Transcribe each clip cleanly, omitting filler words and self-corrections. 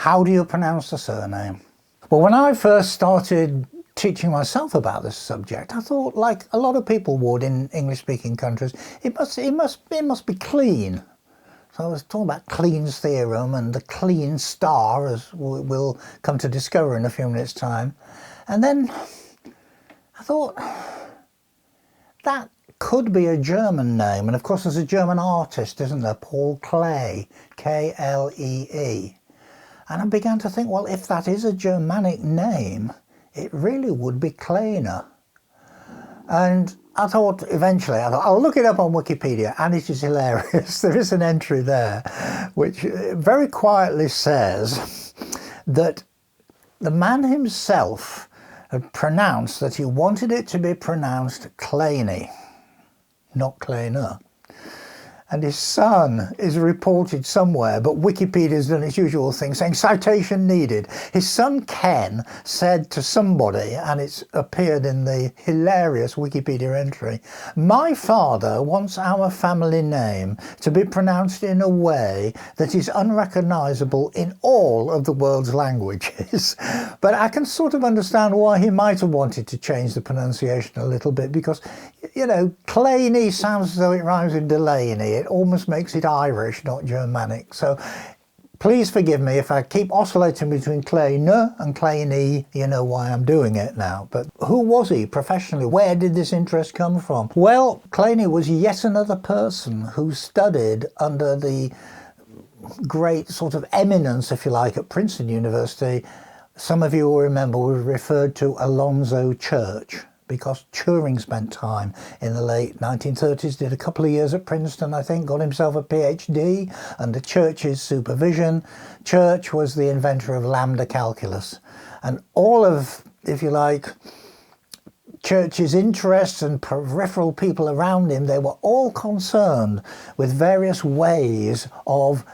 how do you pronounce the surname? Well, when I first started teaching myself about this subject, I thought, like a lot of people would in English-speaking countries, it must be Kleene. So I was talking about Kleene's theorem and the Kleene star, as we'll come to discover in a few minutes' time. And then I thought, that could be a German name. And of course there's a German artist, isn't there, Paul Klee, K-L-E-E. And I began to think, well, if that is a Germanic name, it really would be Kleene. And I thought, eventually, I'll look it up on Wikipedia, and it is hilarious. There is an entry there which very quietly says that the man himself had pronounced that he wanted it to be pronounced Kleene, not Kleene. And his son is reported somewhere, but Wikipedia's done its usual thing, saying citation needed. His son Ken said to somebody, and it's appeared in the hilarious Wikipedia entry, "My father wants our family name to be pronounced in a way that is unrecognisable in all of the world's languages." But I can sort of understand why he might have wanted to change the pronunciation a little bit, because, you know, Kleene sounds as though it rhymes with Delaney. It almost makes it Irish, not Germanic. So please forgive me if I keep oscillating between Kleene and Kleene. You know why I'm doing it now. But who was he professionally? Where did this interest come from? Well, Kleene was yet another person who studied under the great sort of eminence, if you like, at Princeton University. Some of you will remember we referred to Alonzo Church, because Turing spent time in the late 1930s, did a couple of years at Princeton, I think, got himself a PhD under Church's supervision. Church was the inventor of lambda calculus. And all of, if you like, Church's interests and peripheral people around him, they were all concerned with various ways of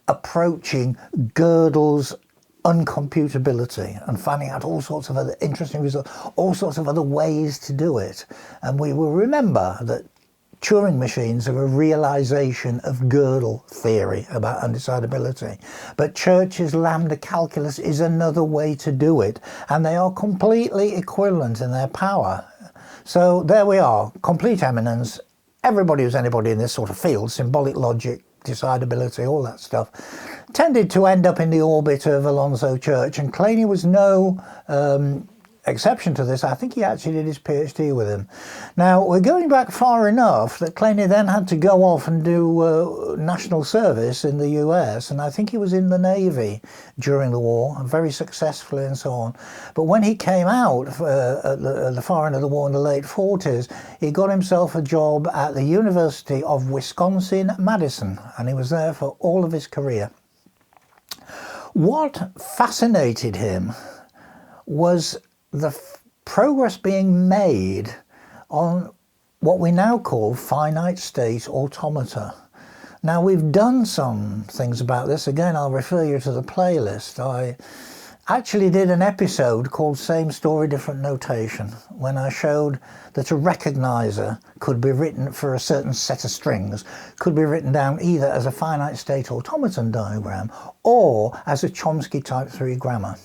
approaching Gödel's uncomputability and finding out all sorts of other interesting results, all sorts of other ways to do it. And we will remember that Turing machines are a realization of Gödel theory about undecidability. But Church's lambda calculus is another way to do it, and they are completely equivalent in their power. So there we are, complete eminence. Everybody who's anybody in this sort of field, symbolic logic, decidability, all that stuff, tended to end up in the orbit of Alonzo Church, and Kleene was no exception to this. I think he actually did his PhD with him. Now, we're going back far enough that Kleene then had to go off and do national service in the US, and I think he was in the Navy during the war, very successfully and so on. But when he came out at the far end of the war in the late 40s, he got himself a job at the University of Wisconsin-Madison, and he was there for all of his career. What fascinated him was the progress being made on what we now call finite state automata. Now, we've done some things about this. Again, I'll refer you to the playlist. I actually did an episode called Same Story, Different Notation, when I showed that a recognizer could be written for a certain set of strings, could be written down either as a finite state automaton diagram or as a Chomsky type 3 grammar.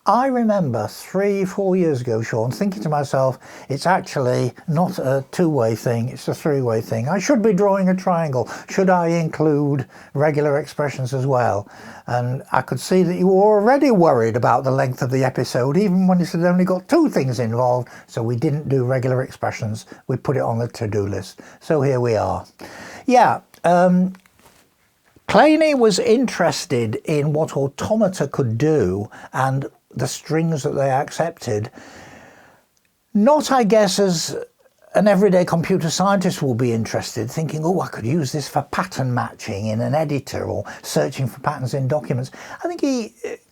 I remember 3-4 years ago, Sean, thinking to myself, it's actually not a two-way thing, it's a three-way thing. I should be drawing a triangle. Should I include regular expressions as well? And I could see that you were already worried about the length of the episode, even when it had only got two things involved. So we didn't do regular expressions. We put it on the to-do list. So here we are. Yeah. Kleene was interested in what automata could do and the strings that they accepted, not, I guess, as an everyday computer scientist will be interested, thinking, oh, I could use this for pattern matching in an editor or searching for patterns in documents. I think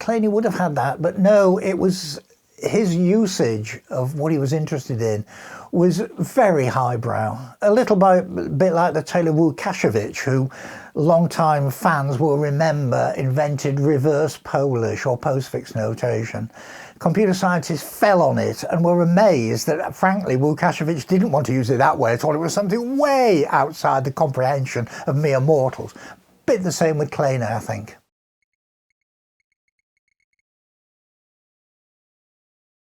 Kleene would have had that, but no, it was his usage of what he was interested in was very highbrow. A little bit like the Taylor Łukasiewicz, who long-time fans will remember invented reverse Polish or postfix notation. Computer scientists fell on it and were amazed that, frankly, Łukasiewicz didn't want to use it that way. Thought it was something way outside the comprehension of mere mortals. Bit the same with Kleene, I think.